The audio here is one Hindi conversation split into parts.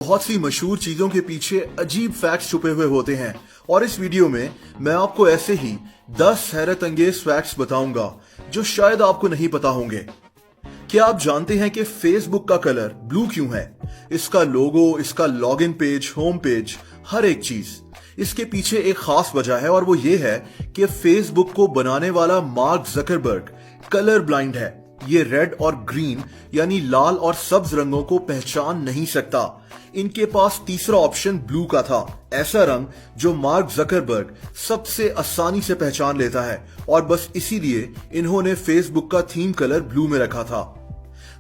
बहुत सी मशहूर चीजों के पीछे अजीब फैक्ट्स छुपे हुए होते हैं और इस वीडियो में मैं आपको ऐसे ही 10 हैरत अंगेज फैक्ट्स बताऊंगा जो शायद आपको नहीं पता होंगे। क्या आप जानते हैं कि फेसबुक का कलर ब्लू क्यों है? इसका लोगो, इसका लॉगिन पेज, होम पेज, हर एक चीज। इसके पीछे एक खास वजह है और वो ये है कि फेसबुक को बनाने वाला मार्क जकरबर्ग कलर ब्लाइंड है। ये रेड और ग्रीन यानी लाल और सब्ज रंगों को पहचान नहीं सकता। इनके पास तीसरा ऑप्शन ब्लू का था, ऐसा रंग जो मार्क जकरबर्ग सबसे आसानी से पहचान लेता है और बस इसीलिए इन्होंने फेसबुक का थीम कलर ब्लू में रखा था।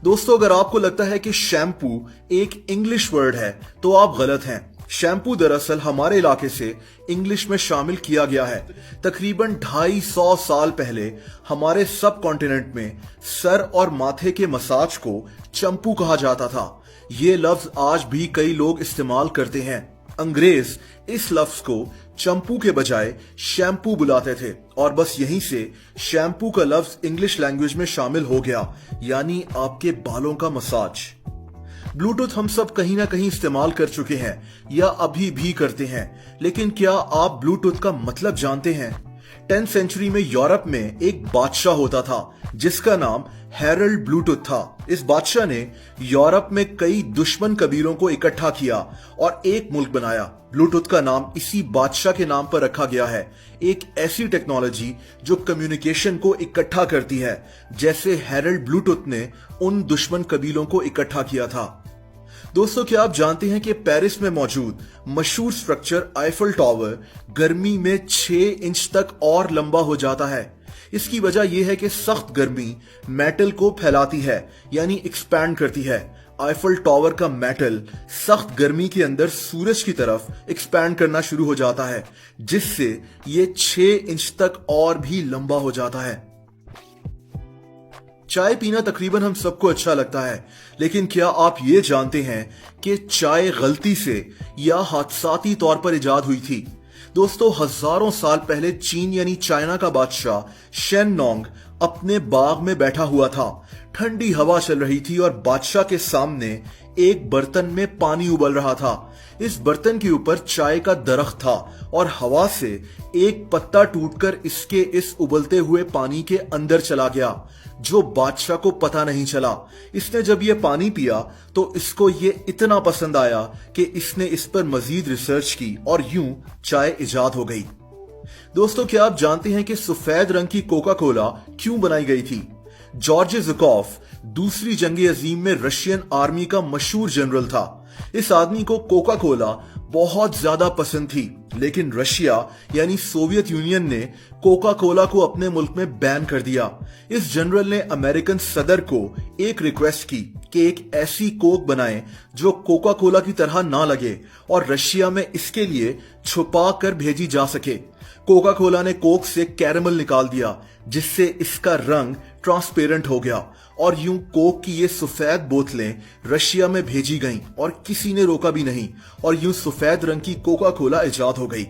दोस्तों, अगर आपको लगता है कि शैम्पू एक इंग्लिश वर्ड है तो आप गलत हैं। शैम्पू दरअसल हमारे इलाके से इंग्लिश में शामिल किया गया है। तकरीबन 250 साल पहले हमारे सब कॉन्टिनेंट में सर और माथे के मसाज को चंपू कहा जाता था। ये लफ्ज आज भी कई लोग इस्तेमाल करते हैं। अंग्रेज इस लफ्ज को चंपू के बजाय शैम्पू बुलाते थे और बस यहीं से शैम्पू का लफ्ज इंग्लिश लैंग्वेज में शामिल हो गया, यानी आपके बालों का मसाज। ब्लूटूथ हम सब कहीं ना कहीं इस्तेमाल कर चुके हैं या अभी भी करते हैं, लेकिन क्या आप ब्लूटूथ का मतलब जानते हैं? 10th सेंचुरी में यूरोप में एक बादशाह होता था जिसका नाम हैरल्ड ब्लूटूथ था। इस बादशाह ने यूरोप में कई दुश्मन कबीलों को इकट्ठा किया और एक मुल्क बनाया। ब्लूटूथ का नाम इसी बादशाह के नाम पर रखा गया है, एक ऐसी टेक्नोलॉजी जो कम्युनिकेशन को इकट्ठा करती है, जैसे हैरल्ड ब्लूटूथ ने उन दुश्मन कबीलों को इकट्ठा किया था। दोस्तों, क्या आप जानते हैं कि पेरिस में मौजूद मशहूर स्ट्रक्चर आईफल टावर गर्मी में 6 इंच तक और लंबा हो जाता है? इसकी वजह यह है कि सख्त गर्मी मेटल को फैलाती है, यानी एक्सपैंड करती है। आईफल टावर का मेटल सख्त गर्मी के अंदर सूरज की तरफ एक्सपैंड करना शुरू हो जाता है, जिससे ये 6 इंच तक और भी लंबा हो जाता है। चाय पीना तकरीबन हम सबको अच्छा लगता है, लेकिन क्या आप ये जानते हैं कि चाय गलती से या हादसाती तौर पर इजाद हुई थी? दोस्तों, हजारों साल पहले चीन यानी चाइना का बादशाह शेन नोंग अपने बाग में बैठा हुआ था। ठंडी हवा चल रही थी और बादशाह के सामने एक बर्तन में पानी उबल रहा था। इस बर्तन के ऊपर चाय का दरख्त था और हवा से एक पत्ता टूटकर इसके इस उबलते हुए पानी के अंदर चला गया, जो बादशाह को पता नहीं चला। इसने जब ये पानी पिया तो इसको ये इतना पसंद आया कि इसने इस पर मजीद रिसर्च की और यूं चाय इजाद हो गई। दोस्तों, क्या आप जानते हैं कि सफेद रंग की कोका कोला क्यों बनाई गई थी? जॉर्ज ज़ुकॉफ दूसरी जंग अजीम में रशियन आर्मी का मशहूर जनरल था। इस आदमी को कोका कोला बहुत ज्यादा पसंद थी, लेकिन रशिया यानी सोवियत यूनियन ने कोका कोला को अपने मुल्क में बैन कर दिया। इस जनरल ने अमेरिकन सदर को एक रिक्वेस्ट की कि एक ऐसी कोक बनाएं जो कोका कोला की तरह ना लगे और रशिया में इसके लिए छुपा कर भेजी जा सके। कोका कोला ने कोक से कैरेमल निकाल दिया, जिससे इसका रंग ट्रांसपेरेंट हो गया और यूं कोक की ये सफेद बोतलें रशिया में भेजी गईं और किसी ने रोका भी नहीं और यूं सफेद रंग की कोका कोला इजाद हो गई।